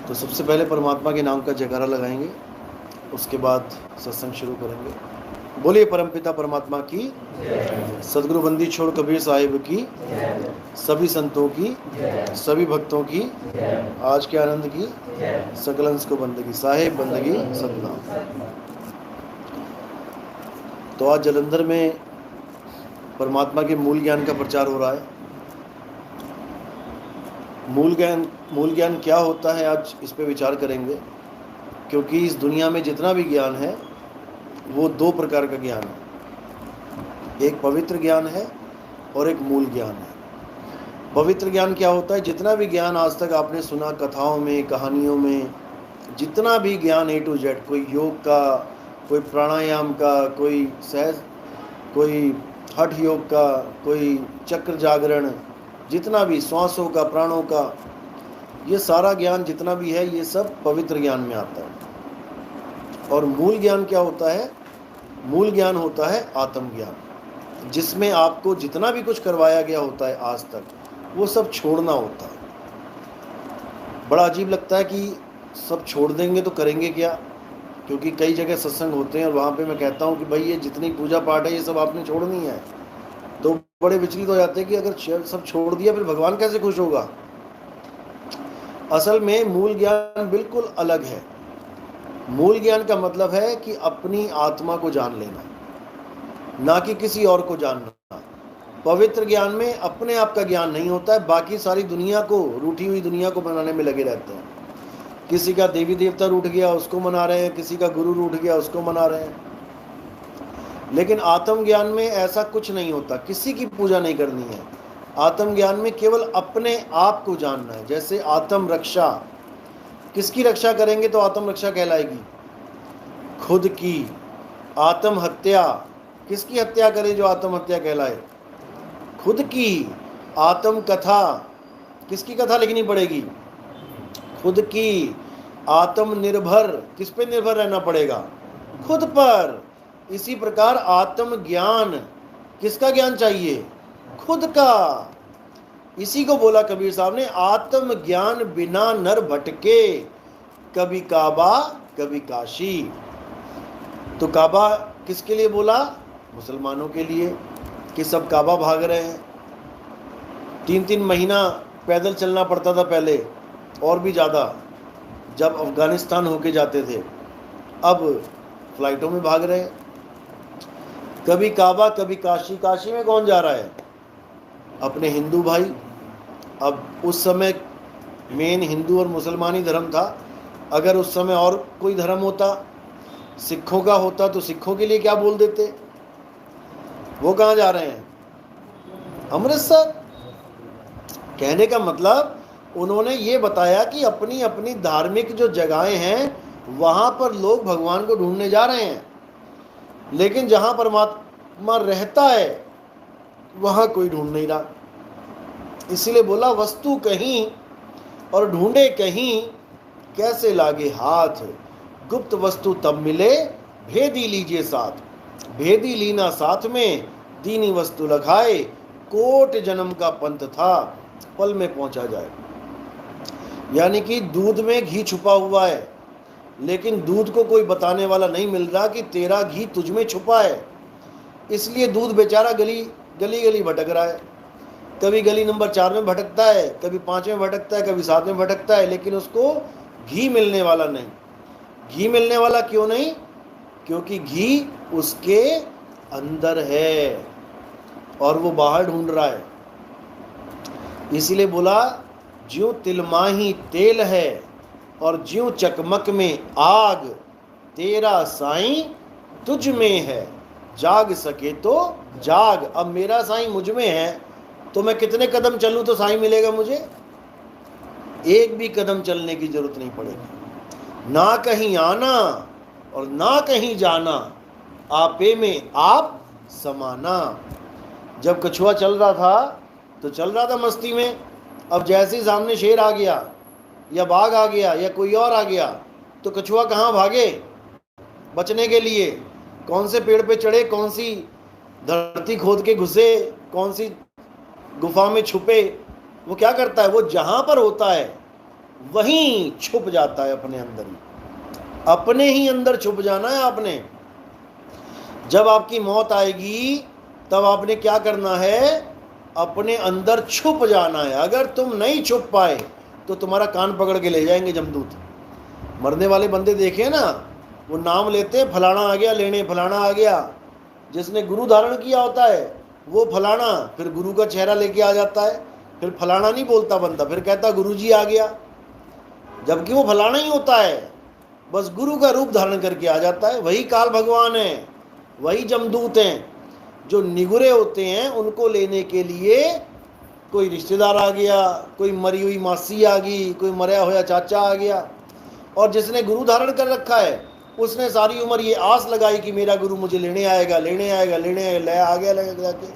तो सबसे पहले परमात्मा के नाम का जयकारा लगाएंगे, उसके बाद सत्संग शुरू करेंगे। बोलिए परमपिता परमात्मा की, सदगुरु बंदी छोड़ कबीर साहिब की, सभी संतों की, सभी भक्तों की, आज के आनंद की, सकल अंश को बंदगी साहिब बंदगी सतनाम। तो आज जलंधर में परमात्मा के मूल ज्ञान का प्रचार हो रहा है। मूल ज्ञान क्या होता है, आज इस पे विचार करेंगे, क्योंकि इस दुनिया में जितना भी ज्ञान है वो दो प्रकार का ज्ञान है। एक पवित्र ज्ञान है और एक मूल ज्ञान है। पवित्र ज्ञान क्या होता है? जितना भी ज्ञान आज तक आपने सुना, कथाओं में, कहानियों में, जितना भी ज्ञान A to Z, कोई योग का, कोई प्राणायाम का, कोई सहज, कोई हठ योग का, कोई चक्र जागरण, जितना भी श्वासों का, प्राणों का, ये सारा ज्ञान जितना भी है ये सब पवित्र ज्ञान में आता है। और मूल ज्ञान क्या होता है? मूल ज्ञान होता है आत्मज्ञान, जिसमें आपको जितना भी कुछ करवाया गया होता है आज तक, वो सब छोड़ना होता है। बड़ा अजीब लगता है कि सब छोड़ देंगे तो करेंगे क्या, क्योंकि कई जगह सत्संग होते हैं और वहाँ पे मैं कहता हूँ कि भाई ये जितनी पूजा पाठ है ये सब आपने छोड़नी है, तो बड़े विचलित हो जाते हैं कि अगर सब छोड़ दिया फिर भगवान कैसे खुश होगा। असल में मूल ज्ञान बिल्कुल अलग है। मूल ज्ञान का मतलब है कि अपनी आत्मा को जान लेना, ना कि किसी और को जानना। पवित्र ज्ञान में अपने आप का ज्ञान नहीं होता है, बाकी सारी दुनिया को, रूठी हुई दुनिया को बनाने में लगे रहते हैं। किसी का देवी देवता रूठ गया उसको मना रहे हैं, किसी का गुरु रूठ गया उसको मना रहे हैं। लेकिन आत्मज्ञान में ऐसा कुछ नहीं होता, किसी की पूजा नहीं करनी है। आत्मज्ञान में केवल अपने आप को जानना है। जैसे आत्म रक्षा, किसकी रक्षा करेंगे तो आत्म रक्षा कहलाएगी? खुद की। आत्म हत्या, किसकी हत्या करें जो आत्महत्या कहलाए? खुद की। आत्म कथा, किसकी कथा लिखनी पड़ेगी? खुद की। आत्मनिर्भर, किस पे निर्भर रहना पड़ेगा? खुद पर। इसी प्रकार आत्म ज्ञान, किसका ज्ञान चाहिए? खुद का। इसी को बोला कबीर साहब ने, आत्म ज्ञान बिना नर भटके, कभी काबा कभी काशी। तो काबा किसके लिए बोला? मुसलमानों के लिए, कि सब काबा भाग रहे हैं। 3-3 महीना पैदल चलना पड़ता था पहले, और भी ज़्यादा जब अफगानिस्तान होके जाते थे। अब फ्लाइटों में भाग रहे हैं। कभी काबा कभी काशी। काशी में कौन जा रहा है? अपने हिंदू भाई। अब उस समय मेन हिंदू और मुसलमानी धर्म था। अगर उस समय और कोई धर्म होता, सिखों का होता, तो सिखों के लिए क्या बोल देते? वो कहाँ जा रहे हैं? अमृतसर। कहने का मतलब उन्होंने ये बताया कि अपनी अपनी धार्मिक जो जगहें हैं वहाँ पर लोग भगवान को ढूंढने जा रहे हैं, लेकिन जहाँ परमात्मा रहता है वहाँ कोई ढूंढ नहीं रहा। इसीलिए बोला वस्तु कहीं और ढूंढे कहीं, कैसे लागे हाथ, गुप्त वस्तु तब मिले, भेदी लीजिए साथ। भेदी लीना साथ में, दीनी वस्तु लखाए, कोट जन्म का पंथ था, पल में पहुंचा जाए। यानी कि दूध में घी छुपा हुआ है, लेकिन दूध को कोई बताने वाला नहीं मिल रहा कि तेरा घी तुझ में छुपा है। इसलिए दूध बेचारा गली गली भटक रहा है। कभी गली नंबर 4 में भटकता है, कभी 5 में भटकता है, कभी 7 में भटकता है, लेकिन उसको घी मिलने वाला नहीं। घी मिलने वाला क्यों नहीं? क्योंकि घी उसके अंदर है और वो बाहर ढूंढ रहा है। इसीलिए बोला ज्यों तिलमाही तेल है और ज्यों चकमक में आग, तेरा साईं तुझ में है, जाग सके तो जाग। अब मेरा साईं मुझ में है तो मैं कितने कदम चलूं तो साईं मिलेगा मुझे? एक भी कदम चलने की जरूरत नहीं पड़ेगी। ना कहीं आना और ना कहीं जाना, आपे में आप समाना। जब कछुआ चल रहा था तो चल रहा था मस्ती में। अब जैसे ही सामने शेर आ गया या बाघ आ गया या कोई और आ गया तो कछुआ कहाँ भागे बचने के लिए? कौन से पेड़ पे चढ़े, कौन सी धरती खोद के घुसे, कौन सी गुफा में छुपे? वो क्या करता है? वो जहाँ पर होता है वहीं छुप जाता है, अपने अंदर ही, अपने ही अंदर छुप जाना है आपने। जब आपकी मौत आएगी तब आपने क्या करना है, अपने अंदर छुप जाना है। अगर तुम नहीं छुप पाए तो तुम्हारा कान पकड़ के ले जाएंगे जमदूत। मरने वाले बंदे देखे ना, वो नाम लेते हैं, फलाना आ गया लेने, फलाना आ गया। जिसने गुरु धारण किया होता है वो फलाना, फिर गुरु का चेहरा लेके आ जाता है, फिर फलाना नहीं बोलता बंदा, फिर कहता गुरु जी आ गया, जबकि वो फलाना ही होता है, बस गुरु का रूप धारण करके आ जाता है। वही काल भगवान है, वही जमदूत हैं जो निगुरे होते हैं। उनको लेने के लिए कोई रिश्तेदार आ गया, कोई मरी हुई मासी आ गई, कोई मरा हुआ चाचा आ गया। और जिसने गुरु धारण कर रखा है उसने सारी उम्र ये आस लगाई कि मेरा गुरु मुझे लेने आएगा, लेने आएगा, लेने आएगा, ले आ गया, ले जाके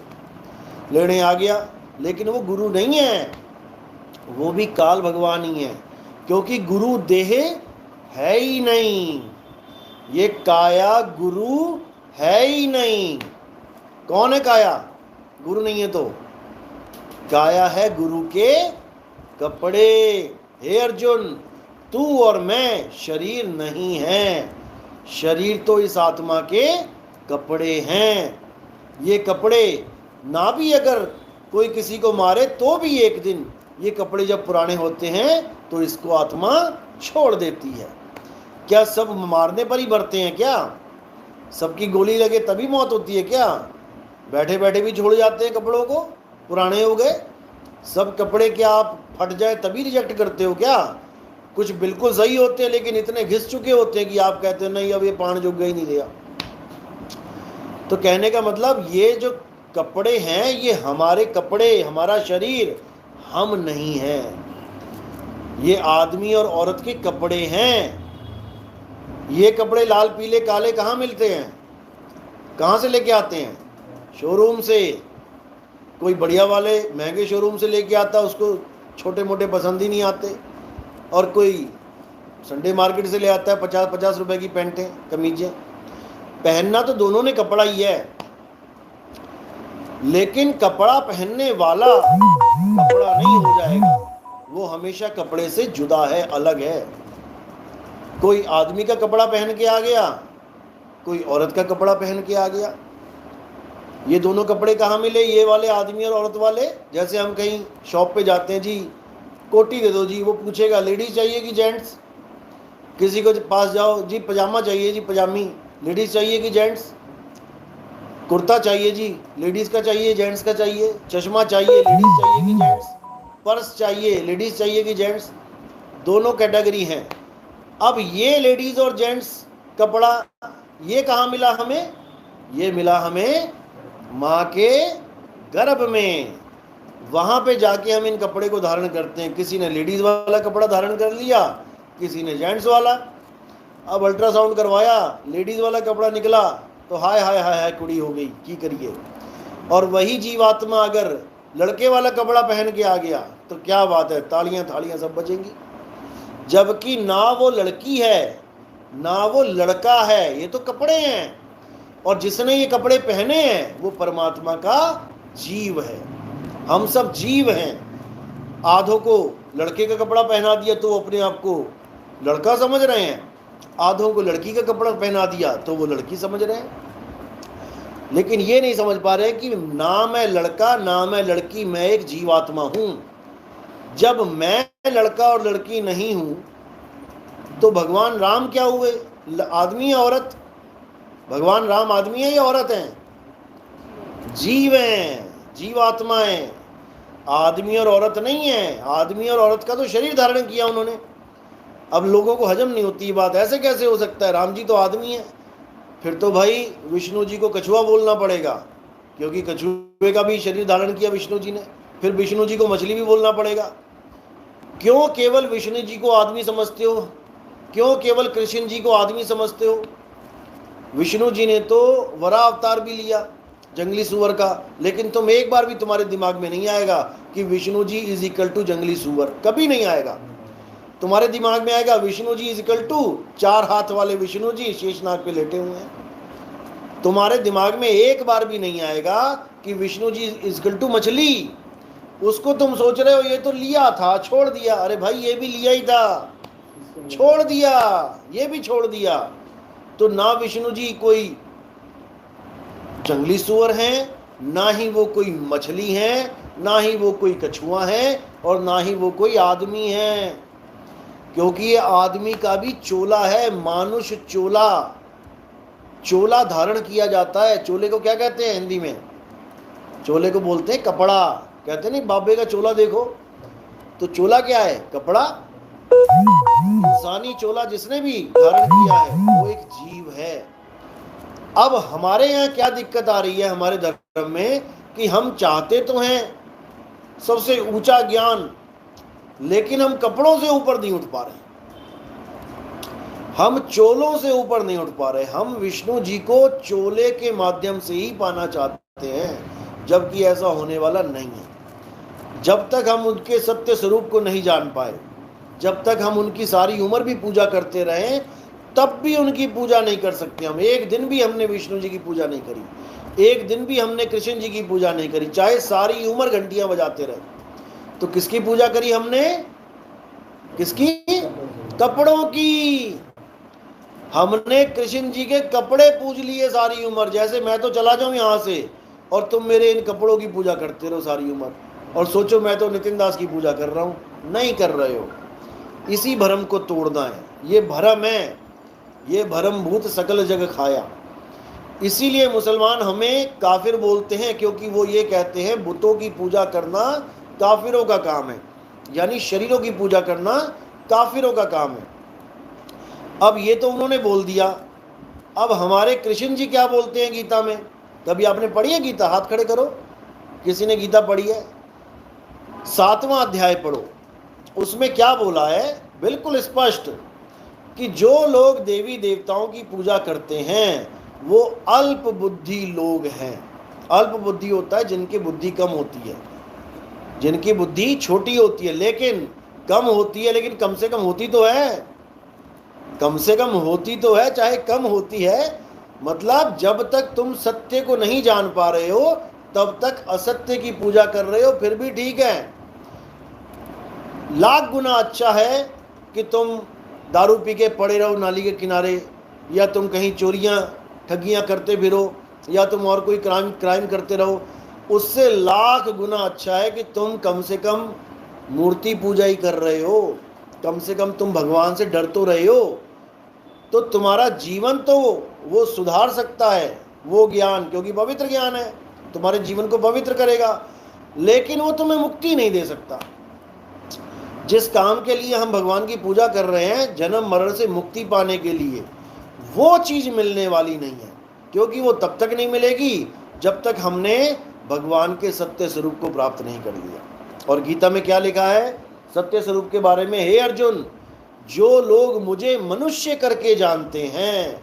लेने आ गया, लेकिन वो गुरु नहीं है, वो भी काल भगवान ही है। क्योंकि गुरु देह है ही नहीं, ये काया गुरु है ही नहीं। कौन है काया? गुरु नहीं है तो काया है गुरु के कपड़े। हे अर्जुन, तू और मैं शरीर नहीं है, शरीर तो इस आत्मा के कपड़े हैं। ये कपड़े ना भी अगर कोई किसी को मारे तो भी एक दिन ये कपड़े जब पुराने होते हैं तो इसको आत्मा छोड़ देती है। क्या सब मारने पर ही मरते हैं क्या? सबकी गोली लगे तभी मौत होती है क्या? बैठे बैठे भी छोड़ जाते हैं कपड़ों को, पुराने हो गए। सब कपड़े क्या आप फट जाए तभी रिजेक्ट करते हो क्या? कुछ बिल्कुल सही होते हैं लेकिन इतने घिस चुके होते हैं कि आप कहते हैं नहीं अब ये पान जो गई नहीं दिया। तो कहने का मतलब ये जो कपड़े हैं ये हमारे कपड़े, हमारा शरीर हम नहीं हैं। ये आदमी और औरत के कपड़े हैं। ये कपड़े लाल पीले काले कहाँ मिलते हैं? कहाँ से लेके आते हैं? शोरूम से। कोई बढ़िया वाले महंगे शोरूम से लेके आता, उसको छोटे मोटे पसंद ही नहीं आते। और कोई संडे मार्केट से ले आता है 50-50 रुपए की पैंटें कमीजें। पहनना तो दोनों ने कपड़ा ही है, लेकिन कपड़ा पहनने वाला कपड़ा नहीं हो जाएगा, वो हमेशा कपड़े से जुदा है, अलग है। कोई आदमी का कपड़ा पहन के आ गया, कोई औरत का कपड़ा पहन के आ गया। ये दोनों कपड़े कहाँ मिले? ये वाले आदमी और औरत वाले। जैसे हम कहीं शॉप पे जाते हैं, जी कोटी दे दो जी, वो पूछेगा लेडीज चाहिए कि जेंट्स। किसी को पास जाओ, जी पजामा चाहिए जी, पजामी, लेडीज चाहिए कि जेंट्स। कुर्ता चाहिए जी, लेडीज़ का चाहिए जेंट्स का चाहिए। चश्मा चाहिए, लेडीज़ चाहिए कि जेंट्स। पर्स चाहिए, लेडीज़ चाहिए कि जेंट्स। दोनों कैटेगरी हैं। अब ये लेडीज़ और जेंट्स कपड़ा ये कहाँ मिला हमें? ये मिला हमें माँ के गर्भ में। वहाँ पे जाके हम इन कपड़े को धारण करते हैं। किसी ने लेडीज़ वाला कपड़ा धारण कर लिया, किसी ने जेंट्स वाला। अब अल्ट्रासाउंड करवाया, लेडीज़ वाला कपड़ा निकला तो हाय हाय हाय हाय कुड़ी हो गई, की करिए। और वही जीवात्मा अगर लड़के वाला कपड़ा पहन के आ गया तो क्या बात है, तालियां थालियां सब बजेंगी। जबकि ना वो लड़की है ना वो लड़का है, ये तो कपड़े हैं। और जिसने ये कपड़े पहने हैं वो परमात्मा का जीव है। हम सब जीव हैं। आधों को लड़के का कपड़ा पहना दिया तो वो अपने आप को लड़का समझ रहे हैं, आधों को लड़की का कपड़ा पहना दिया तो वो लड़की समझ रहे हैं। लेकिन ये नहीं समझ पा रहे कि ना मैं लड़का ना मैं लड़की, मैं एक जीवात्मा हूं। जब मैं लड़का और लड़की नहीं हूं तो भगवान राम क्या हुए? आदमी या औरत? भगवान राम आदमी है या औरत हैं? जीव हैं, जीवात्माएं। आदमी और औरत नहीं है। आदमी और औरत का तो शरीर धारण किया उन्होंने। अब लोगों को हजम नहीं होती बात, ऐसे कैसे हो सकता है? राम जी तो आदमी है। फिर तो भाई विष्णु जी को कछुआ बोलना पड़ेगा, क्योंकि कछुए का भी शरीर धारण किया विष्णु जी ने। फिर विष्णु जी को मछली भी बोलना पड़ेगा। क्यों केवल विष्णु जी को आदमी समझते हो? क्यों केवल कृष्ण जी को आदमी समझते हो? विष्णु जी ने तो वरा अवतार भी लिया जंगली सुअर का, लेकिन तुम एक बार भी तुम्हारे दिमाग में नहीं आएगा कि Vishnu ji is equal to जंगली सुअर। कभी नहीं आएगा। तुम्हारे दिमाग में आएगा Vishnu ji is equal to 4 हाथ वाले विष्णु जी शेषनाग पे लेटे हुए हैं। तुम्हारे दिमाग में एक बार भी नहीं आएगा कि Vishnu ji is equal to मछली। उसको तुम सोच रहे हो ये तो लिया था छोड़ दिया, अरे भाई ये भी लिया ही था, छोड़ दिया, ये भी छोड़ दिया। तो ना विष्णु जी कोई जंगली सुअर हैं, ना ही वो कोई मछली है, ना ही वो कोई कछुआ है, और ना ही वो कोई आदमी है, क्योंकि ये आदमी का भी चोला है, मानुष चोला। चोला धारण किया जाता है। चोले को क्या कहते हैं हिंदी में? चोले को बोलते हैं कपड़ा। कहते नहीं बाबे का चोला देखो, तो चोला क्या है? कपड़ा। इंसानी चोला जिसने भी धारण किया है वो एक जीव है। अब हमारे यहाँ क्या दिक्कत आ रही है हमारे धर्म में, कि हम चाहते तो हैं सबसे ऊंचा ज्ञान, लेकिन हम कपड़ों से ऊपर नहीं उठ पा रहे, हम चोलों से ऊपर नहीं उठ पा रहे। हम विष्णु जी को चोले के माध्यम से ही पाना चाहते हैं, जबकि ऐसा होने वाला नहीं है। जब तक हम उनके सत्य स्वरूप को नहीं जान पाए, जब तक हम उनकी सारी उम्र भी पूजा करते रहे, तब भी उनकी पूजा नहीं कर सकते हम। एक दिन भी हमने विष्णु जी की पूजा नहीं करी, एक दिन भी हमने कृष्ण जी की पूजा नहीं करी, चाहे सारी उम्र घंटियां बजाते रहे। तो किसकी पूजा करी हमने? किसकी? कपड़ों की। हमने कृष्ण जी के कपड़े पूज लिए सारी उम्र। जैसे मैं तो चला जाऊं यहां से और तुम मेरे इन कपड़ों की पूजा करते रहो सारी उम्र, और सोचो मैं तो नितिन दास की पूजा कर रहा हूं। नहीं कर रहे हो। इसी भ्रम को तोड़ना है। ये भ्रम है, ये भ्रम भूत सकल जग खाया। इसीलिए मुसलमान हमें काफिर बोलते हैं, क्योंकि वो ये कहते हैं बुतों की पूजा करना काफिरों का काम है, यानी शरीरों की पूजा करना काफिरों का काम है। अब ये तो उन्होंने बोल दिया। अब हमारे कृष्ण जी क्या बोलते हैं गीता में? कभी आपने पढ़ी है गीता? हाथ खड़े करो, किसी ने गीता पढ़ी है? 7वां अध्याय पढ़ो, उसमें क्या बोला है बिल्कुल स्पष्ट, कि जो लोग देवी देवताओं की पूजा करते हैं वो अल्प बुद्धि लोग हैं। अल्प बुद्धि होता है जिनकी बुद्धि कम होती है, जिनकी बुद्धि छोटी होती है लेकिन कम होती है, लेकिन कम से कम होती तो है, कम से कम होती तो है, चाहे कम होती है। मतलब जब तक तुम सत्य को नहीं जान पा रहे हो तब तक असत्य की पूजा कर रहे हो, फिर भी ठीक है। लाख गुना अच्छा है कि तुम दारू पी के पड़े रहो नाली के किनारे, या तुम कहीं चोरियां ठगियां करते फिरो, या तुम और कोई क्राइम करते रहो। उससे लाख गुना अच्छा है कि तुम कम से कम मूर्ति पूजा ही कर रहे हो, कम से कम तुम भगवान से डर तो रहे हो। तो तुम्हारा जीवन तो वो सुधार सकता है, वो ज्ञान, क्योंकि पवित्र ज्ञान है, तुम्हारे जीवन को पवित्र करेगा, लेकिन वो तुम्हें मुक्ति नहीं दे सकता। जिस काम के लिए हम भगवान की पूजा कर रहे हैं, जन्म मरण से मुक्ति पाने के लिए, वो चीज मिलने वाली नहीं है, क्योंकि वो तब तक नहीं मिलेगी जब तक हमने भगवान के सत्य स्वरूप को प्राप्त नहीं कर लिया। और गीता में क्या लिखा है सत्य स्वरूप के बारे में? हे अर्जुन, जो लोग मुझे मनुष्य करके जानते हैं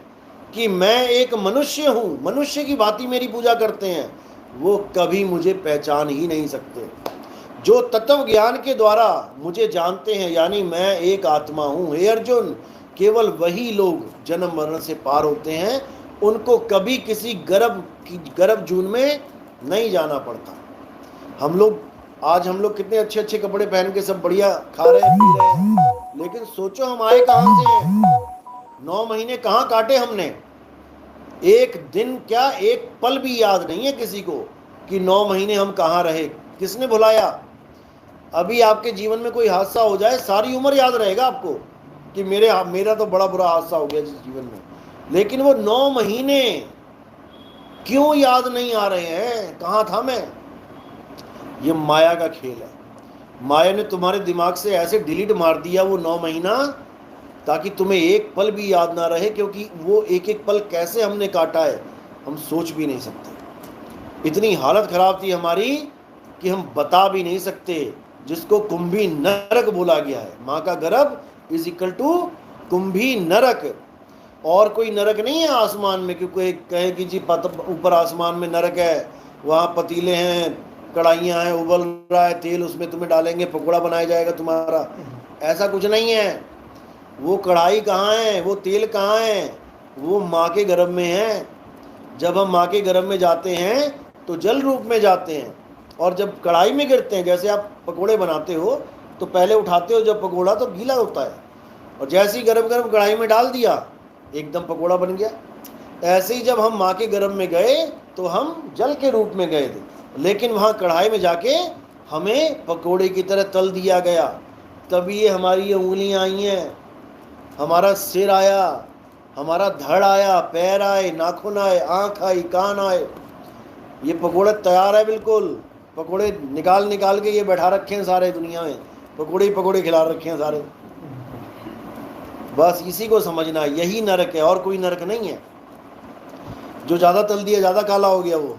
कि मैं एक मनुष्य हूं, मनुष्य की भांति मेरी पूजा करते हैं, वो कभी मुझे पहचान ही नहीं सकते। जो तत्व ज्ञान के द्वारा मुझे जानते हैं, यानी मैं एक आत्मा हूं, हे अर्जुन, केवल वही लोग जन्म मरण से पार होते हैं। उनको कभी किसी गर्भ जून में नहीं जाना पड़ता। हम लोग कितने अच्छे अच्छे कपड़े पहन के सब बढ़िया खा रहे हैं पी रहे हैं, लेकिन सोचो हम आए कहां से हैं? 9 महीने कहां काटे हमने? एक दिन क्या, एक पल भी याद नहीं है किसी को कि 9 महीने हम कहां रहे। किसने भुलाया? अभी आपके जीवन में कोई हादसा हो जाए, सारी उम्र याद रहेगा आपको कि मेरा तो बड़ा बुरा हादसा हो गया जिस जीवन में, लेकिन वो 9 महीने क्यों याद नहीं आ रहे हैं? कहां था मैं? ये माया का खेल है। माया ने तुम्हारे दिमाग से ऐसे डिलीट मार दिया वो 9 महीना, ताकि तुम्हें एक पल भी याद ना रहे, क्योंकि वो एक एक पल कैसे हमने काटा है हम सोच भी नहीं सकते। इतनी हालत खराब थी हमारी कि हम बता भी नहीं सकते, जिसको कुंभी नरक बोला गया है। माँ का गर्भ इज इक्वल टू कुंभी नरक। और कोई नरक नहीं है आसमान में, क्योंकि कहे कि जी ऊपर आसमान में नरक है, वहाँ पतीले हैं, कढ़ाइयाँ हैं, उबल रहा है तेल, उसमें तुम्हें डालेंगे, पकौड़ा बनाया जाएगा तुम्हारा। ऐसा कुछ नहीं है। वो कढ़ाई कहाँ है, वो तेल कहाँ है? वो माँ के गर्भ में है। जब हम माँ के गर्भ में जाते हैं तो जल रूप में जाते हैं, और जब कढ़ाई में गिरते हैं, जैसे आप पकोड़े बनाते हो तो पहले उठाते हो जब पकोड़ा तो गीला होता है, और जैसे ही गरम गरम कढ़ाई में डाल दिया एकदम पकोड़ा बन गया। ऐसे ही जब हम माँ के गर्भ में गए तो हम जल के रूप में गए थे, लेकिन वहाँ कढ़ाई में जाके हमें पकोड़े की तरह तल दिया गया। तभी ये हमारी ये उंगलियाँ आई हैं, हमारा सिर आया, हमारा धड़ आया, पैर आए, नाखून आए, आँख आई, कान आए। ये पकोड़े तैयार है बिल्कुल। पकोड़े निकाल निकाल के ये बैठा रखे हैं सारे दुनिया में, पकोड़े ही पकोड़े खिला रखे हैं सारे। बस इसी को समझना, यही नरक है और कोई नरक नहीं है। जो ज़्यादा तल दिया ज़्यादा काला हो गया वो।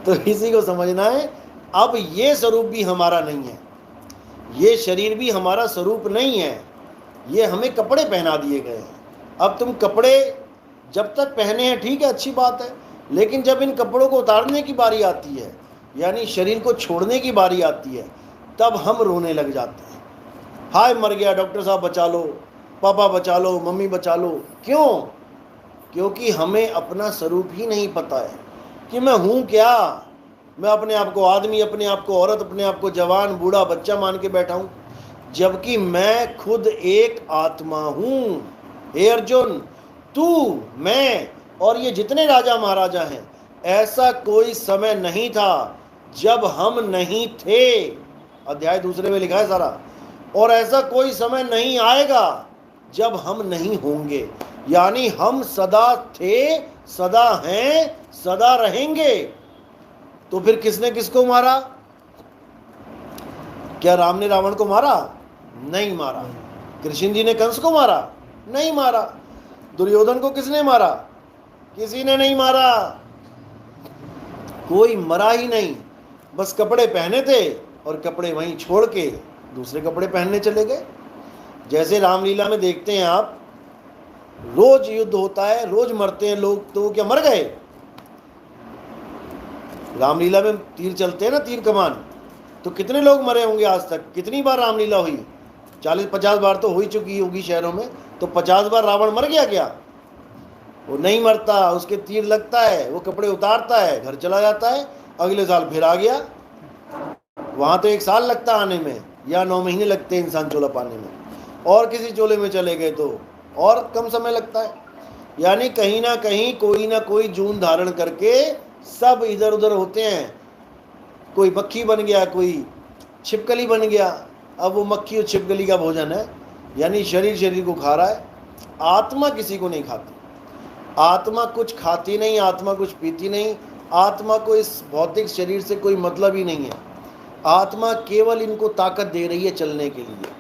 तो इसी को समझना है। अब ये स्वरूप भी हमारा नहीं है, ये शरीर भी हमारा स्वरूप नहीं है, ये हमें कपड़े पहना दिए गए हैं। अब तुम कपड़े जब तक पहने हैं ठीक है, अच्छी बात है, लेकिन जब इन कपड़ों को उतारने की बारी आती है, यानी शरीर को छोड़ने की बारी आती है, तब हम रोने लग जाते हैं, हाय मर गया, डॉक्टर साहब बचा लो, पापा बचा लो, मम्मी बचा लो। क्यों? क्योंकि हमें अपना स्वरूप ही नहीं पता है कि मैं हूँ क्या। मैं अपने आप को आदमी, अपने आप को औरत, अपने आप को जवान, बूढ़ा, बच्चा मान के बैठा हूँ, जबकि मैं खुद एक आत्मा हूँ। हे अर्जुन, तू, मैं और ये जितने राजा महाराजा हैं, ऐसा कोई समय नहीं था जब हम नहीं थे। अध्याय दूसरे में लिखा है सारा। और ऐसा कोई समय नहीं आएगा जब हम नहीं होंगे, यानी हम सदा थे, सदा हैं, सदा रहेंगे। तो फिर किसने किसको मारा? क्या राम ने रावण को मारा? नहीं मारा। कृष्ण जी ने कंस को मारा? नहीं मारा। दुर्योधन को किसने मारा? किसी ने नहीं मारा। कोई मरा ही नहीं। बस कपड़े पहने थे और कपड़े वहीं छोड़ के दूसरे कपड़े पहनने चले गए। जैसे रामलीला में देखते हैं आप, रोज युद्ध होता है, रोज मरते हैं लोग, तो क्या मर गए? रामलीला में तीर चलते हैं ना, तीर कमान, तो कितने लोग मरे होंगे आज तक? कितनी बार रामलीला हुई? 40-50 बार तो हो ही चुकी होगी शहरों में। तो 50 बार रावण मर गया क्या? वो नहीं मरता, उसके तीर लगता है, वो कपड़े उतारता है, घर चला जाता है, अगले साल फिर आ गया। वहां तो 1 साल लगता आने में, या 9 महीने लगते हैं इंसान चोला पाने में, और किसी चोले में चले गए तो और कम समय लगता है। यानी कहीं ना कोई जून धारण करके सब इधर उधर होते हैं। कोई मक्खी बन गया, कोई छिपकली बन गया। अब वो मक्खी और छिपकली का भोजन है, यानी शरीर को खा रहा है। आत्मा किसी को नहीं खाती। आत्मा कुछ खाती नहीं, आत्मा कुछ पीती नहीं। आत्मा को इस भौतिक शरीर से कोई मतलब ही नहीं है। आत्मा केवल इनको ताकत दे रही है चलने के लिए।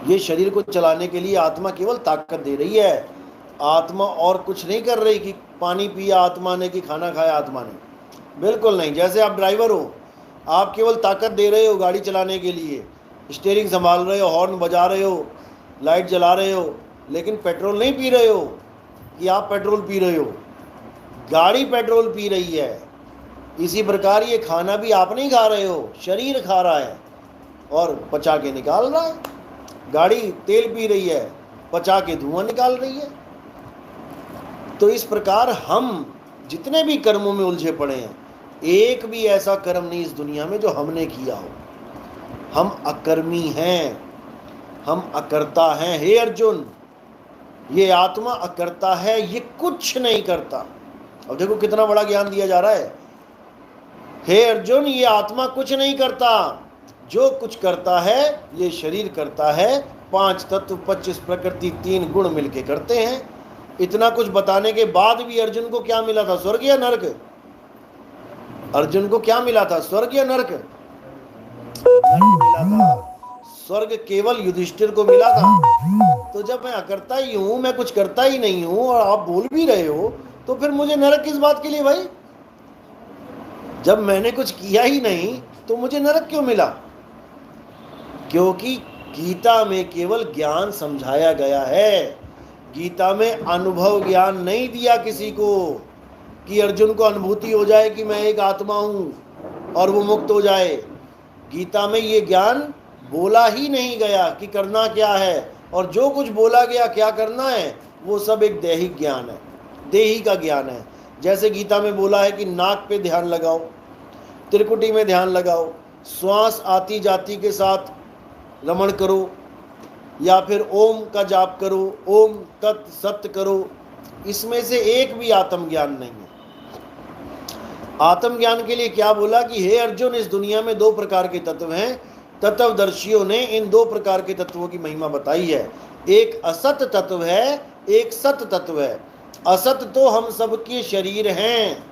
ये शरीर को चलाने के लिए आत्मा केवल ताकत दे रही है। आत्मा और कुछ नहीं कर रही कि पानी पिया आत्मा ने, कि खाना खाया आत्मा ने, बिल्कुल नहीं। जैसे आप ड्राइवर हो, आप केवल ताकत दे रहे हो गाड़ी चलाने के लिए, स्टीयरिंग संभाल रहे हो, हॉर्न बजा रहे हो, लाइट जला रहे हो, लेकिन पेट्रोल नहीं पी रहे हो कि आप पेट्रोल पी रहे हो, गाड़ी पेट्रोल पी रही है। इसी प्रकार ये खाना भी आप नहीं खा रहे हो, शरीर खा रहा है और पचा के निकाल रहा है। गाड़ी तेल पी रही है, पचा के धुआं निकाल रही है। तो इस प्रकार हम जितने भी कर्मों में उलझे पड़े हैं, एक भी ऐसा कर्म नहीं इस दुनिया में जो हमने किया हो। हम अकर्मी हैं, हम अकर्ता हैं। हे अर्जुन, ये आत्मा अकर्ता है, ये कुछ नहीं करता। अब देखो कितना बड़ा ज्ञान दिया जा रहा है। हे अर्जुन, ये आत्मा कुछ नहीं करता, जो कुछ करता है ये शरीर करता है। 5 तत्व, 25 प्रकृति, 3 गुण मिलके करते हैं। इतना कुछ बताने के बाद भी अर्जुन को क्या मिला था? स्वर्ग या नरक? अर्जुन को क्या मिला था? स्वर्ग या नरक? मिला था स्वर्ग, केवल युधिष्ठिर को मिला था। तो जब मैं अकर्ता ही हूं, मैं कुछ करता ही नहीं हूं, और आप बोल भी रहे हो, तो फिर मुझे नरक किस बात के लिए भाई? जब मैंने कुछ किया ही नहीं तो मुझे नरक क्यों मिला? क्योंकि गीता में केवल ज्ञान समझाया गया है। गीता में अनुभव ज्ञान नहीं दिया किसी को कि अर्जुन को अनुभूति हो जाए कि मैं एक आत्मा हूं और वो मुक्त हो जाए। गीता में ये ज्ञान बोला ही नहीं गया कि करना क्या है, और जो कुछ बोला गया क्या करना है, वो सब एक दैहिक ज्ञान है, देही का ज्ञान है। जैसे गीता में बोला है कि नाक पे ध्यान लगाओ, त्रिकुटी में ध्यान लगाओ, श्वास आती जाती के साथ रमण करो, या फिर ओम का जाप करो, ओम तत् सत्य करो, इसमें से एक भी आत्मज्ञान नहीं है। आत्मज्ञान के लिए क्या बोला कि हे अर्जुन, इस दुनिया में दो प्रकार के तत्व हैं। तत्वदर्शियों ने इन दो प्रकार के तत्वों की महिमा बताई है। एक असत तत्व है, एक सत तत्व है। असत तो हम सबके शरीर हैं,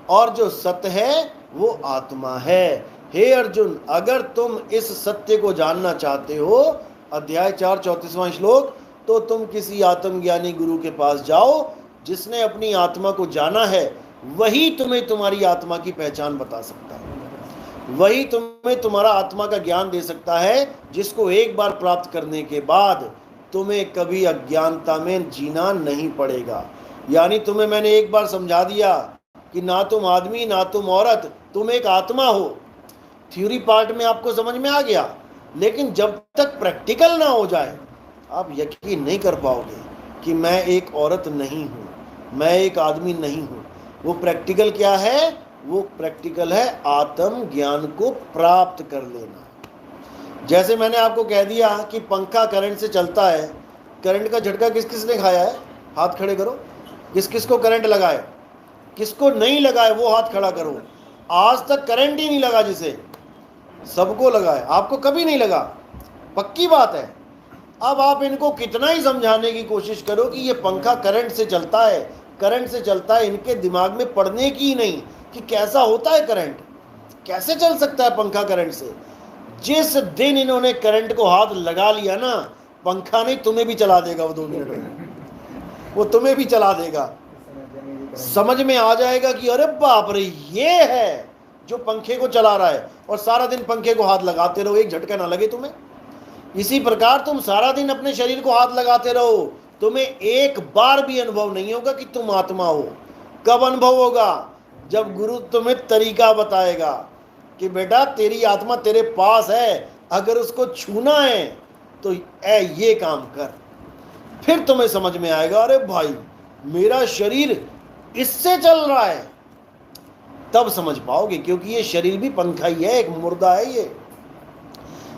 और जो सत्य है वो आत्मा है। हे अर्जुन, अगर तुम इस सत्य को जानना चाहते हो, अध्याय 4 34वां श्लोक, तो तुम किसी आत्मज्ञानी गुरु के पास जाओ, जिसने अपनी आत्मा को जाना है। वही तुम्हें तुम्हारी आत्मा की पहचान बता सकता है, वही तुम्हें तुम्हारा आत्मा का ज्ञान दे सकता है, जिसको एक बार प्राप्त करने के बाद तुम्हें कभी अज्ञानता में जीना नहीं पड़ेगा। यानी तुम्हें मैंने एक बार समझा दिया कि ना तुम आदमी ना तुम औरत, तुम एक आत्मा हो। थ्योरी पार्ट में आपको समझ में आ गया, लेकिन जब तक प्रैक्टिकल ना हो जाए आप यकीन नहीं कर पाओगे कि मैं एक औरत नहीं हूँ, मैं एक आदमी नहीं हूँ। वो प्रैक्टिकल क्या है? वो प्रैक्टिकल है आत्म ज्ञान को प्राप्त कर लेना। जैसे मैंने आपको कह दिया कि पंखा करंट से चलता है, करंट का झटका किस किस ने खाया है? हाथ खड़े करो। किस किस को करंट लगा है? किसको नहीं लगा है वो हाथ खड़ा करो। आज तक करंट ही नहीं लगा जिसे, सबको लगा है, आपको कभी नहीं लगा, पक्की बात है। अब आप इनको कितना ही समझाने की कोशिश करो कि ये पंखा करंट से चलता है, करंट से चलता है, इनके दिमाग में पड़ने की ही नहीं कि कैसा होता है करंट, कैसे चल सकता है पंखा करंट से। जिस दिन इन्होंने करंट को हाथ लगा लिया ना, पंखा नहीं तुम्हें भी चला देगा वो 2 मिनट में, वो तुम्हें भी चला देगा। समझ में आ जाएगा कि अरे बाप रे, ये है जो पंखे को चला रहा है, और सारा दिन पंखे को हाथ लगाते रहो, एक झटका ना लगे तुम्हें। इसी प्रकार तुम सारा दिन अपने शरीर को हाथ लगाते रहो, तुम्हें एक बार भी अनुभव नहीं होगा कि तुम आत्मा हो। कब अनुभव होगा? जब गुरु तुम्हें तरीका बताएगा कि बेटा तेरी आत्मा तेरे पास है, अगर उसको छूना है तो ये काम कर। फिर तुम्हें समझ में आएगा अरे भाई मेरा शरीर इससे चल रहा है, तब समझ पाओगे। क्योंकि ये शरीर भी पंखा ही है, एक मुर्दा है।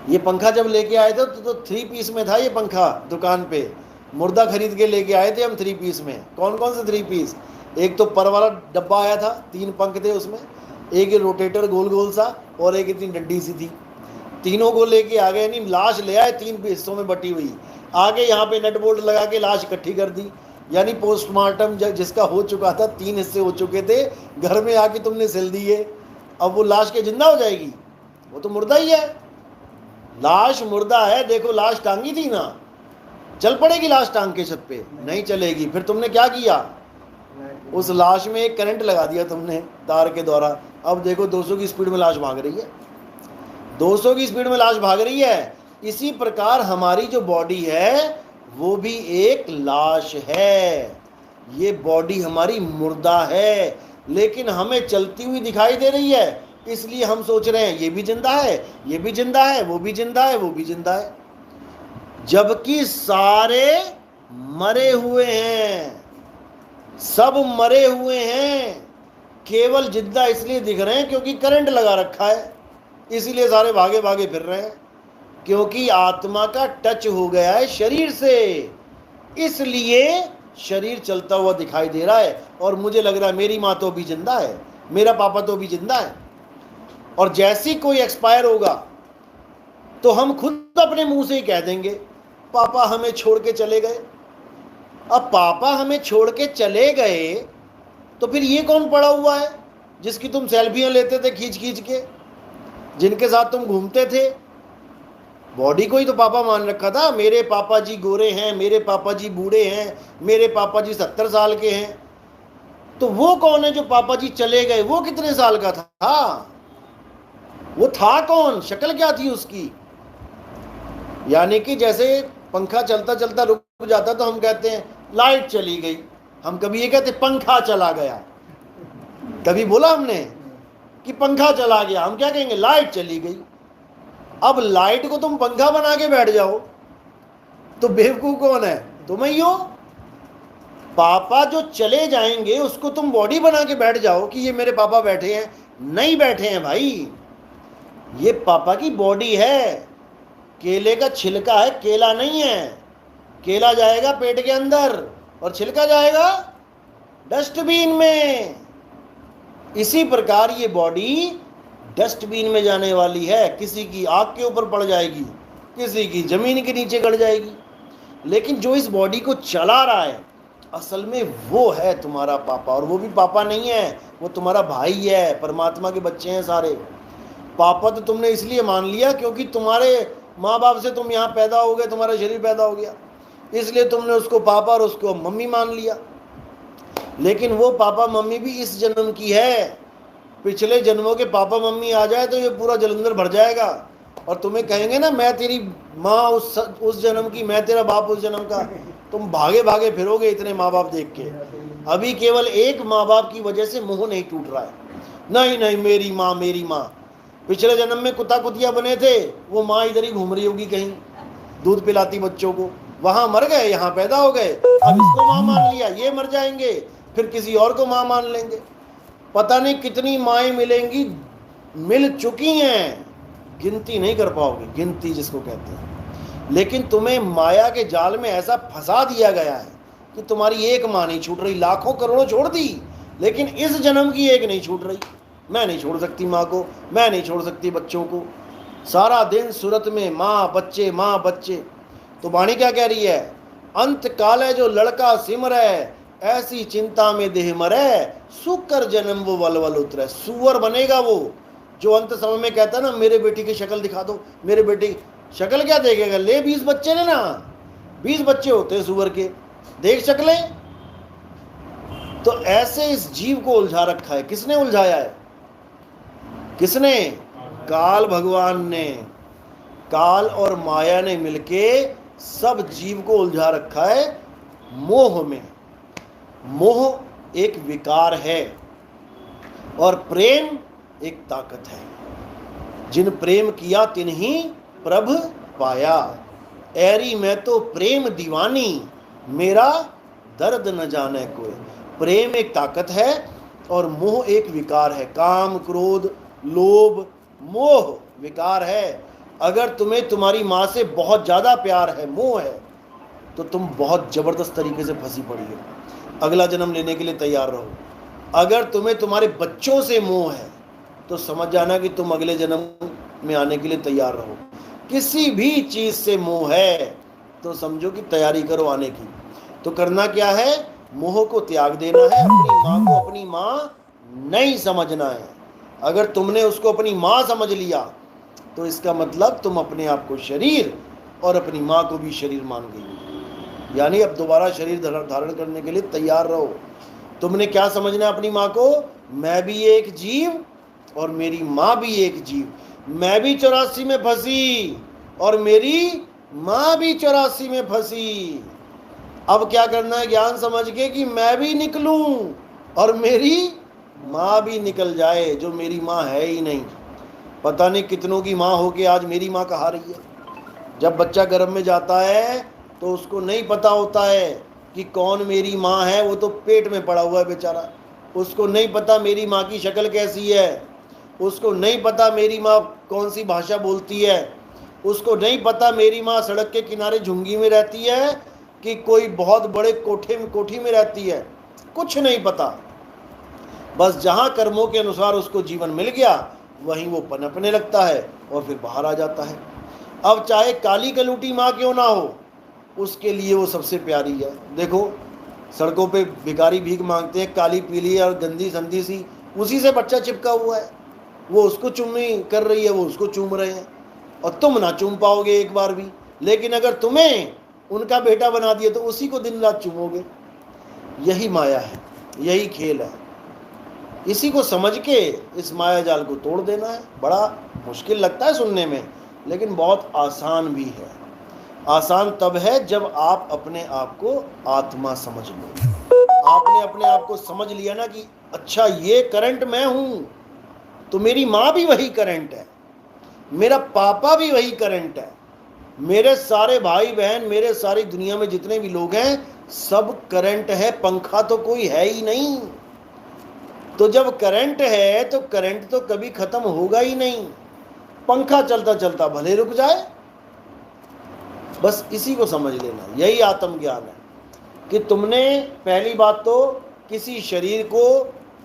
ये पंखा जब लेके आए थे तो 3 पीस में था ये पंखा। दुकान पे मुर्दा खरीद के लेके आए थे हम 3 पीस में। कौन कौन से 3 पीस? एक तो पर वाला डब्बा आया था, 3 पंख थे उसमें, एक रोटेटर गोल गोल सा, और एक इतनी डंडी सी थी। तीनों को लेके आ गए, नहीं लाश ले आए 3 हिस्सों में बटी हुई। आगे यहाँ पे नट बोल्ट लगा के लाश इकट्ठी कर दी। यानी पोस्टमार्टम जिसका हो चुका था, 3 हिस्से हो चुके थे, घर में आके तुमने सिल दिए। अब वो लाश के जिंदा हो जाएगी? वो तो मुर्दा ही है, लाश मुर्दा है। देखो लाश टांगी थी ना, चल पड़ेगी लाश टांग के छत पे? नहीं चलेगी। फिर तुमने क्या किया? उस लाश में एक करंट लगा दिया तुमने तार के द्वारा। अब देखो 200 की स्पीड में लाश भाग रही है, 200 की स्पीड में लाश भाग रही है। इसी प्रकार हमारी जो बॉडी है वो भी एक लाश है। ये बॉडी हमारी मुर्दा है, लेकिन हमें चलती हुई दिखाई दे रही है, इसलिए हम सोच रहे हैं ये भी जिंदा है, ये भी जिंदा है, वो भी जिंदा है, वो भी जिंदा है, जबकि सारे मरे हुए हैं, सब मरे हुए हैं। केवल जिंदा इसलिए दिख रहे हैं क्योंकि करंट लगा रखा है, इसलिए सारे भागे भागे फिर रहे हैं, क्योंकि आत्मा का टच हो गया है शरीर से, इसलिए शरीर चलता हुआ दिखाई दे रहा है। और मुझे लग रहा है मेरी माँ तो भी जिंदा है, मेरा पापा तो भी जिंदा है। और जैसी कोई एक्सपायर होगा तो हम खुद अपने मुंह से ही कह देंगे पापा हमें छोड़ के चले गए। अब पापा हमें छोड़ के चले गए तो फिर ये कौन पड़ा हुआ है जिसकी तुम सेल्फियां लेते थे खींच खींच के, जिनके साथ तुम घूमते थे? बॉडी को ही तो पापा मान रखा था। मेरे पापा जी गोरे हैं, मेरे पापा जी बूढ़े हैं, मेरे पापा जी 70 साल के हैं। तो वो कौन है जो पापा जी चले गए? वो कितने साल का था? वो था कौन? शक्ल क्या थी उसकी? यानी कि जैसे पंखा चलता चलता रुक जाता तो हम कहते हैं लाइट चली गई, हम कभी ये कहते पंखा चला गया? कभी बोला हमने कि पंखा चला गया? हम क्या कहेंगे? लाइट चली गई। अब लाइट को तुम पंखा बना के बैठ जाओ तो बेवकूफ कौन है? तुम ही हो। पापा जो चले जाएंगे उसको तुम बॉडी बना के बैठ जाओ कि ये मेरे पापा बैठे हैं। नहीं बैठे हैं भाई, ये पापा की बॉडी है। केले का छिलका है, केला नहीं है। केला जाएगा पेट के अंदर और छिलका जाएगा डस्टबिन में। इसी प्रकार ये बॉडी डस्टबिन में जाने वाली है। किसी की आग के ऊपर पड़ जाएगी, किसी की जमीन के नीचे गड़ जाएगी, लेकिन जो इस बॉडी को चला रहा है असल में वो है तुम्हारा पापा। और वो भी पापा नहीं है, वो तुम्हारा भाई है। परमात्मा के बच्चे हैं सारे। पापा तो तुमने इसलिए मान लिया क्योंकि तुम्हारे माँ बाप से तुम यहाँ पैदा हो गए, तुम्हारा शरीर पैदा हो गया, इसलिए तुमने उसको पापा और उसको मम्मी मान लिया। लेकिन वो पापा मम्मी भी इस जन्म की है। पिछले जन्मों के पापा मम्मी आ जाए तो ये पूरा जलंधर भर जाएगा और तुम्हें कहेंगे ना मैं तेरी माँ उस जन्म की, मैं तेरा बाप उस जन्म का। तुम भागे भागे फिरोगे इतने माँ बाप देख के। अभी केवल एक माँ बाप की वजह से मुंह नहीं टूट रहा है। नहीं नहीं मेरी माँ मेरी माँ। पिछले जन्म में कुत्ता कुतिया बने थे, वो माँ इधर ही घूम रही होगी कहीं, दूध पिलाती बच्चों को। वहां मर गए, यहाँ पैदा हो गए, अब इसको माँ मान लिया, ये मर जाएंगे, फिर किसी और को माँ मान लेंगे। पता नहीं कितनी माएँ मिलेंगी, मिल चुकी हैं, गिनती नहीं कर पाओगे, गिनती जिसको कहते हैं। लेकिन तुम्हें माया के जाल में ऐसा फंसा दिया गया है कि तुम्हारी एक माँ नहीं छूट रही। लाखों करोड़ों छोड़ दी, लेकिन इस जन्म की एक नहीं छूट रही। मैं नहीं छोड़ सकती माँ को, मैं नहीं छोड़ सकती बच्चों को। सारा दिन सूरत में माँ बच्चे। तो वाणी क्या कह रही है? अंत काल है जो लड़का सिमर है, ऐसी चिंता में देह मरे, सुकर जन्म वो वलवल उतरे। सुअर बनेगा वो जो अंत समय में कहता है ना मेरे बेटी की शक्ल दिखा दो, मेरे बेटी। शक्ल क्या देखेगा? ले 20 बच्चे ने ना, 20 बच्चे होते हैं सुअर के, देख शक्लें। तो ऐसे इस जीव को उलझा रखा है। किसने उलझाया है? किसने? काल भगवान ने। काल और माया ने मिलके सब जीव को उलझा रखा है मोह में। मोह एक विकार है और प्रेम एक ताकत है। जिन प्रेम किया तिन्हीं प्रभ पाया, ऐरी मैं तो प्रेम दीवानी, मेरा दर्द न जाने कोई। प्रेम एक ताकत है और मोह एक विकार है। काम क्रोध लोभ मोह विकार है। अगर तुम्हें तुम्हारी माँ से बहुत ज़्यादा प्यार है, मोह है, तो तुम बहुत ज़बरदस्त तरीके से फंसी पड़ी हो। अगला जन्म लेने के लिए तैयार रहो। अगर तुम्हें तुम्हारे बच्चों से मोह है तो समझ जाना कि तुम अगले जन्म में आने के लिए तैयार रहो। किसी भी चीज़ से मोह है तो समझो कि तैयारी करो आने की। तो करना क्या है? मोह को त्याग देना है। अपनी माँ को अपनी माँ नहीं समझना है। अगर तुमने उसको अपनी माँ समझ लिया तो इसका मतलब तुम अपने आप को शरीर और अपनी माँ को भी शरीर मान गई। यानी अब दोबारा शरीर धारण करने के लिए तैयार रहो। तुमने क्या समझना है अपनी माँ को? मैं भी एक जीव और मेरी माँ भी एक जीव। मैं भी 84 में फंसी और मेरी माँ भी 84 में फंसी। अब क्या करना है? ज्ञान समझ के कि मैं भी निकलूं और मेरी माँ भी निकल जाए, जो मेरी माँ है ही नहीं। पता नहीं कितनों की माँ होके आज मेरी माँ कहा रही है। जब बच्चा गर्भ में जाता है तो उसको नहीं पता होता है कि कौन मेरी माँ है। वो तो पेट में पड़ा हुआ है बेचारा। उसको नहीं पता मेरी माँ की शक्ल कैसी है, उसको नहीं पता मेरी माँ कौन सी भाषा बोलती है, उसको नहीं पता मेरी माँ सड़क के किनारे झुंगी में रहती है कि कोई बहुत बड़े कोठी में रहती है। कुछ नहीं पता। बस जहाँ कर्मों के अनुसार उसको जीवन मिल गया वहीं वो पनपने लगता है और फिर बाहर आ जाता है। अब चाहे काली कलूटी माँ क्यों ना हो, उसके लिए वो सबसे प्यारी है। देखो सड़कों पे भिखारी भीख मांगते हैं, काली पीली और गंदी संदी सी, उसी से बच्चा चिपका हुआ है। वो उसको चूमनी कर रही है, वो उसको चूम रहे हैं और तुम ना चूम पाओगे एक बार भी। लेकिन अगर तुम्हें उनका बेटा बना दिया तो उसी को दिन रात चूमोगे। यही माया है, यही खेल है। इसी को समझ के इस माया जाल को तोड़ देना है। बड़ा मुश्किल लगता है सुनने में, लेकिन बहुत आसान भी है। आसान तब है जब आप अपने आप को आत्मा समझ लो। आपने अपने आप को समझ लिया ना कि अच्छा ये करंट मैं हूँ, तो मेरी माँ भी वही करंट है, मेरा पापा भी वही करंट है, मेरे सारे भाई बहन, मेरे सारी दुनिया में जितने भी लोग हैं सब करंट है, पंखा तो कोई है ही नहीं। तो जब करंट है तो करंट तो कभी खत्म होगा ही नहीं, पंखा चलता चलता भले रुक जाए। बस इसी को समझ लेना, यही आत्मज्ञान है कि तुमने पहली बात तो किसी शरीर को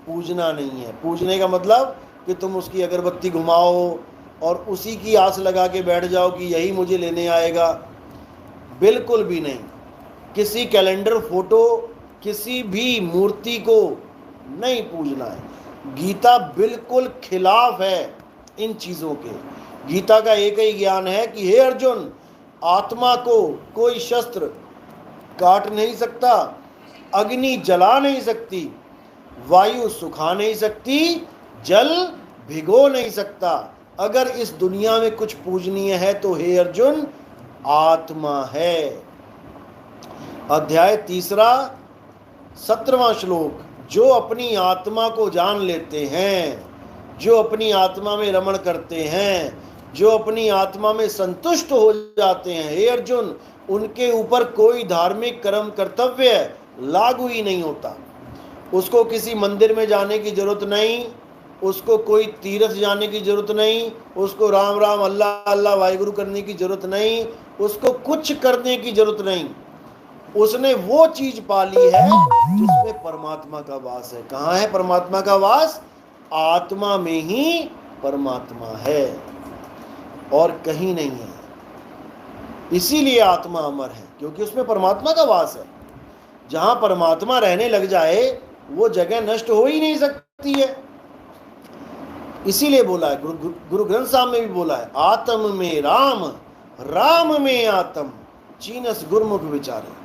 पूजना नहीं है। पूजने का मतलब कि तुम उसकी अगरबत्ती घुमाओ और उसी की आस लगा के बैठ जाओ कि यही मुझे लेने आएगा, बिल्कुल भी नहीं। किसी कैलेंडर, फोटो, किसी भी मूर्ति को नहीं पूजना है। गीता बिल्कुल खिलाफ है इन चीज़ों के। गीता का एक ही ज्ञान है कि हे अर्जुन, आत्मा को कोई शस्त्र काट नहीं सकता, अग्नि जला नहीं सकती, वायु सुखा नहीं सकती, जल भिगो नहीं सकता। अगर इस दुनिया में कुछ पूजनीय है तो हे अर्जुन आत्मा है। अध्याय 3 17वां श्लोक। जो अपनी आत्मा को जान लेते हैं, जो अपनी आत्मा में रमण करते हैं, जो अपनी आत्मा में संतुष्ट हो जाते हैं, हे अर्जुन, उनके ऊपर कोई धार्मिक कर्म कर्तव्य लागू ही नहीं होता। उसको किसी मंदिर में जाने की जरूरत नहीं, उसको कोई तीर्थ जाने की जरूरत नहीं, उसको राम राम अल्लाह अल्लाह वाहिगुरु करने की जरूरत नहीं, उसको कुछ करने की जरूरत नहीं। उसने वो चीज पाली है जिसमें परमात्मा का वास है। कहाँ है परमात्मा का वास? आत्मा में ही परमात्मा है और कहीं नहीं है। इसीलिए आत्मा अमर है, क्योंकि उसमें परमात्मा का वास है। जहां परमात्मा रहने लग जाए वो जगह नष्ट हो ही नहीं सकती है। इसीलिए बोला है, गुरु ग्रंथ साहब में भी बोला है, आत्म में राम, राम में आत्म, चीनस गुरमुख विचारे।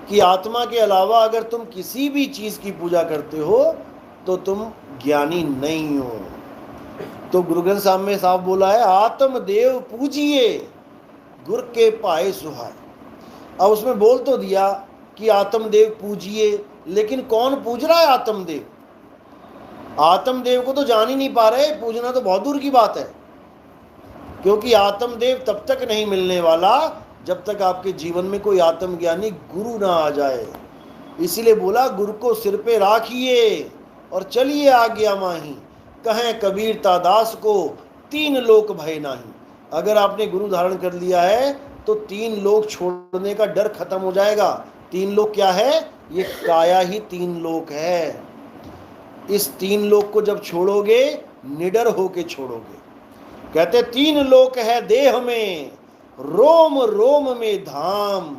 कि आत्मा के अलावा अगर तुम किसी भी चीज की पूजा करते हो तो तुम ज्ञानी नहीं हो। तो गुरु ग्रंथ साहब में साफ बोला है, आत्म देव पूजिए गुर के पाए सुहाए। अब उसमें बोल तो दिया कि आत्मदेव पूजिए, लेकिन कौन पूज रहा है आत्मदेव? आत्मदेव को तो जान ही नहीं पा रहे, पूजना तो बहुत दूर की बात है। क्योंकि आत्मदेव तब तक नहीं मिलने वाला जब तक आपके जीवन में कोई आत्मज्ञानी गुरु ना आ जाए। इसीलिए बोला, गुरु को सिर पे राखिए और चलिए आज्ञा माही, कहें कबीर दास को 3 लोक भय नाही। अगर आपने गुरु धारण कर लिया है तो 3 लोक छोड़ने का डर खत्म हो जाएगा। 3 लोक क्या है? ये काया ही 3 लोक है। इस 3 लोक को जब छोड़ोगे निडर होके छोड़ोगे। कहते 3 लोक है देह में, रोम रोम में धाम,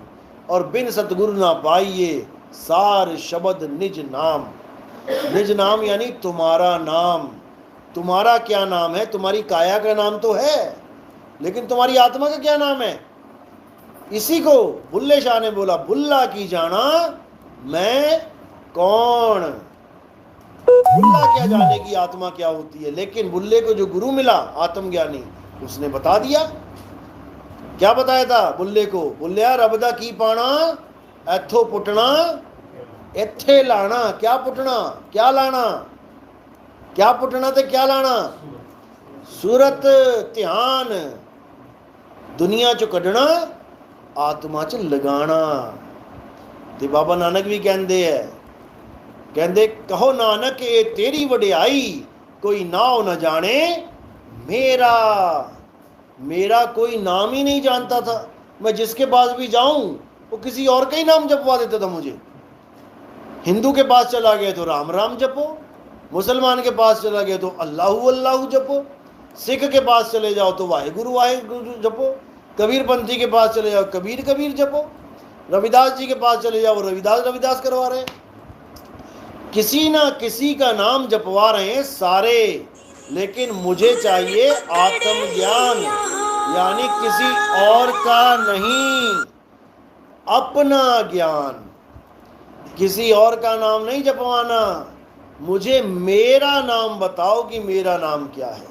और बिन सतगुरु ना पाइए सार शब्द निज नाम। निज नाम यानी तुम्हारा नाम। तुम्हारा क्या नाम है? तुम्हारी काया का नाम तो है, लेकिन तुम्हारी आत्मा का क्या नाम है? इसी को बुल्ले शाह ने बोला, बुल्ला की जाना मैं कौन। बुल्ला क्या जाने की आत्मा क्या होती है, लेकिन बुल्ले को जो गुरु मिला आत्मज्ञानी, उसने बता दिया। क्या बताया था बुल्ले को? बुल्लिया रबदा की पाना एथो पुटना इत्थे लाना। क्या पुटना क्या लाना? क्या पुटना ते क्या लाना? सूरत ध्यान, दुनिया चो कढ़ना, आत्मा च लगाना। ते बाबा नानक भी कहते है, कहते कहो नानक ये तेरी वडियाई, कोई नाव न जाने मेरा। मेरा कोई नाम ही नहीं जानता था। मैं जिसके पास भी जाऊं वो किसी और का ही नाम जपवा देता था मुझे। हिंदू के पास चला गया तो राम राम जपो, मुसलमान के पास चला गया तो अल्लाहु अल्लाहु जपो, सिख के पास चले जाओ तो वाहिगुरु वाहिगुरु जपो, कबीर पंथी के पास चले जाओ कबीर कबीर जपो, रविदास जी के पास चले जाओ रविदास रविदास करवा रहे हैं। किसी ना किसी का नाम जपवा रहे हैं सारे, लेकिन मुझे चाहिए आत्मज्ञान, यानी किसी और का नहीं, अपना ज्ञान। किसी और का नाम नहीं जपवाना, मुझे मेरा नाम बताओ कि मेरा नाम क्या है।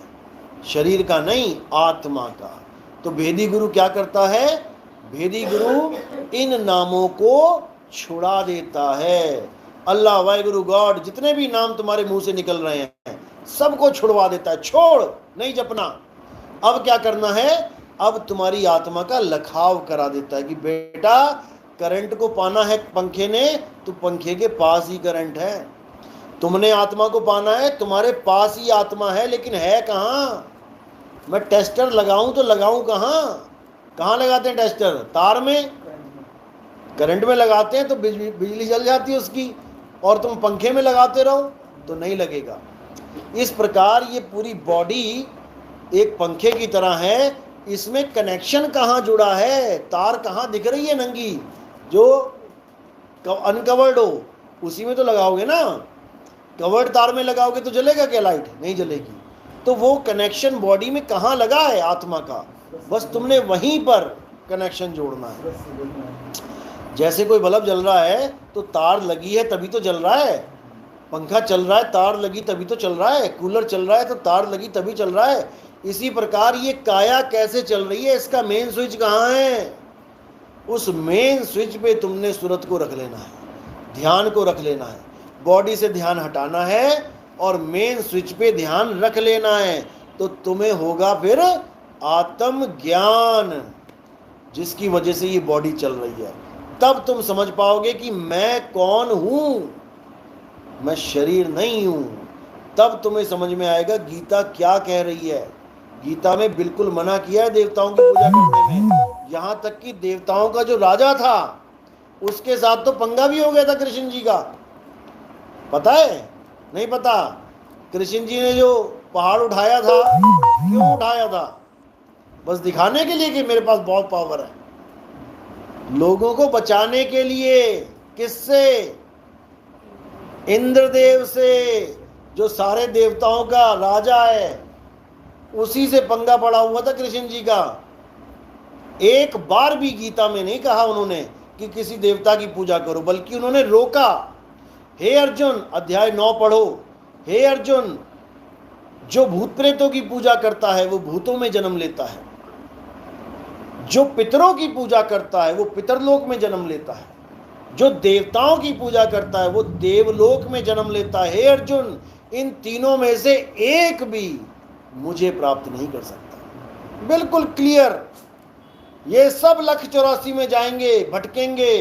शरीर का नहीं, आत्मा का। तो भेदी गुरु क्या करता है? भेदी गुरु इन नामों को छुड़ा देता है। अल्लाह वाहिगुरु गॉड, जितने भी नाम तुम्हारे मुंह से निकल रहे हैं सबको छुड़वा देता है। छोड़, नहीं जपना। अब क्या करना है? अब तुम्हारी आत्मा का लखाव करा देता है कि बेटा करंट को पाना है पंखे ने, तो पंखे के पास ही करंट है। तुमने आत्मा को पाना है, तुम्हारे पास ही आत्मा है, लेकिन है कहाँ? मैं टेस्टर लगाऊं तो लगाऊं कहाँ? कहाँ लगाते हैं टेस्टर? तार में, करंट में लगाते हैं तो बिजली जल जाती है उसकी, और तुम पंखे में लगाते रहो तो नहीं लगेगा। इस प्रकार ये पूरी बॉडी एक पंखे की तरह है, इसमें कनेक्शन कहाँ जुड़ा है? तार कहाँ दिख रही है नंगी? जो अनकवर्ड हो उसी में तो लगाओगे ना। कवर्ड तार में लगाओगे तो जलेगा क्या लाइट? नहीं जलेगी। तो वो कनेक्शन बॉडी में कहाँ लगा है? आत्मा का। बस तुमने वहीं पर कनेक्शन जोड़ना है। जैसे कोई बल्ब जल रहा है तो तार लगी है तभी तो जल रहा है। पंखा चल रहा है, तार लगी तभी तो चल रहा है। कूलर चल रहा है तो तार लगी तभी चल रहा है। इसी प्रकार ये काया कैसे चल रही है, इसका मेन स्विच कहाँ है? उस मेन स्विच पे तुमने सूरत को रख लेना है, ध्यान को रख लेना है। बॉडी से ध्यान हटाना है और मेन स्विच पे ध्यान रख लेना है। तो तुम्हें होगा फिर आत्म ज्ञान, जिसकी वजह से ये बॉडी चल रही है। तब तुम समझ पाओगे कि मैं कौन हूं, मैं शरीर नहीं हूं। तब तुम्हें समझ में आएगा गीता क्या कह रही है। गीता में बिल्कुल मना किया है देवताओं की पूजा करने में। यहां तक कि देवताओं का जो राजा था उसके साथ तो पंगा भी हो गया था कृष्ण जी का। पता है? नहीं पता? कृष्ण जी ने जो पहाड़ उठाया था, क्यों उठाया था? बस दिखाने के लिए कि मेरे पास बहुत पावर है। लोगों को बचाने के लिए। किससे? इंद्रदेव से, जो सारे देवताओं का राजा है। उसी से पंगा पड़ा हुआ था कृष्ण जी का। एक बार भी गीता में नहीं कहा उन्होंने कि किसी देवता की पूजा करो, बल्कि उन्होंने रोका। हे अर्जुन, अध्याय 9 पढ़ो। हे अर्जुन, जो भूत प्रेतों की पूजा करता है वो भूतों में जन्म लेता है, जो पितरों की पूजा करता है वो पितरलोक में जन्म लेता है, जो देवताओं की पूजा करता है वो देवलोक में जन्म लेता है। हे अर्जुन, इन तीनों में से एक भी मुझे प्राप्त नहीं कर सकता। बिल्कुल क्लियर। ये सब 184 में जाएंगे, भटकेंगे,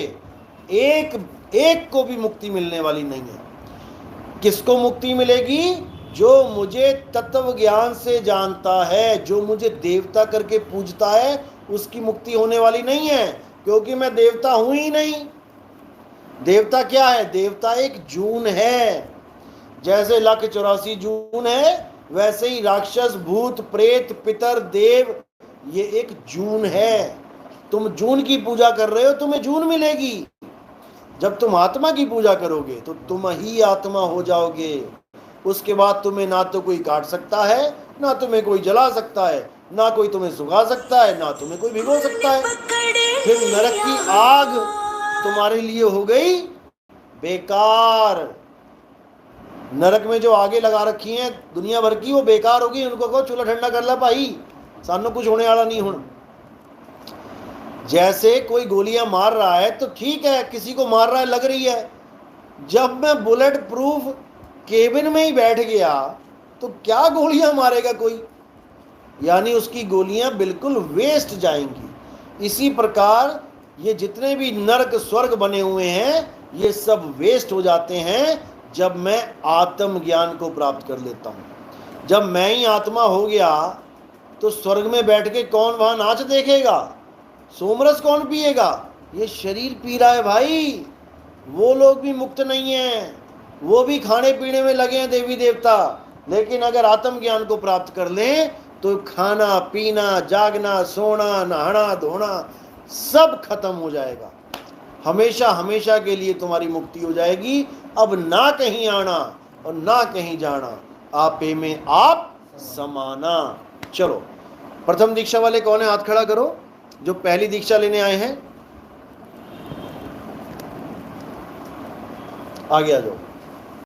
एक को भी मुक्ति मिलने वाली नहीं है। किसको मुक्ति मिलेगी? जो मुझे तत्व ज्ञान से जानता है, जो मुझे देवता करके पूजता है, उसकी मुक्ति होने वाली नहीं है, क्योंकि मैं देवता हूं ही नहीं। देवता क्या है? देवता एक जून है। जैसे 184 जून है, वैसे ही राक्षस, भूत, प्रेत, पितर, देव, ये एक जून है। तुम जून की पूजा कर रहे हो, तुम्हें जून मिलेगी। जब तुम आत्मा की पूजा करोगे तो तुम ही आत्मा हो जाओगे। उसके बाद तुम्हें ना तो कोई काट सकता है, ना तुम्हें कोई जला सकता है, ना कोई तुम्हें सुखा सकता है, ना तुम्हें कोई भिगो सकता है। फिर नरक की आग तुम्हारे लिए हो गई बेकार। नरक में जो आगे लगा रखी हैं दुनिया भर की, वो बेकार होगी। उनको कहो चूल्हा ठंडा कर ला भाई, सानू कुछ होने वाला नहीं। हुण जैसे कोई गोलियां मार रहा है तो ठीक है, किसी को मार रहा है, लग रही है। जब मैं बुलेट प्रूफ केबिन में ही बैठ गया तो क्या गोलियां मारेगा कोई? यानी उसकी गोलियां बिल्कुल वेस्ट जाएंगी। इसी प्रकार ये जितने भी नरक स्वर्ग बने हुए हैं, ये सब वेस्ट हो जाते हैं जब मैं आत्म ज्ञान को प्राप्त कर लेता हूं। जब मैं ही आत्मा हो गया तो स्वर्ग में बैठ के कौन वहां नाच देखेगा? सोमरस कौन पिएगा? ये शरीर पी रहा है भाई। वो लोग भी मुक्त नहीं हैं, वो भी खाने पीने में लगे हैं देवी देवता। लेकिन अगर आत्म ज्ञान को प्राप्त कर लें तो खाना पीना, जागना, सोना, नहाना धोना सब खत्म हो जाएगा। हमेशा हमेशा के लिए तुम्हारी मुक्ति हो जाएगी। अब ना कहीं आना और ना कहीं जाना, आपे में आप समाना। चलो, प्रथम दीक्षा वाले कौन है? हाथ खड़ा करो। जो पहली दीक्षा लेने आए हैं आगे आ जाओ।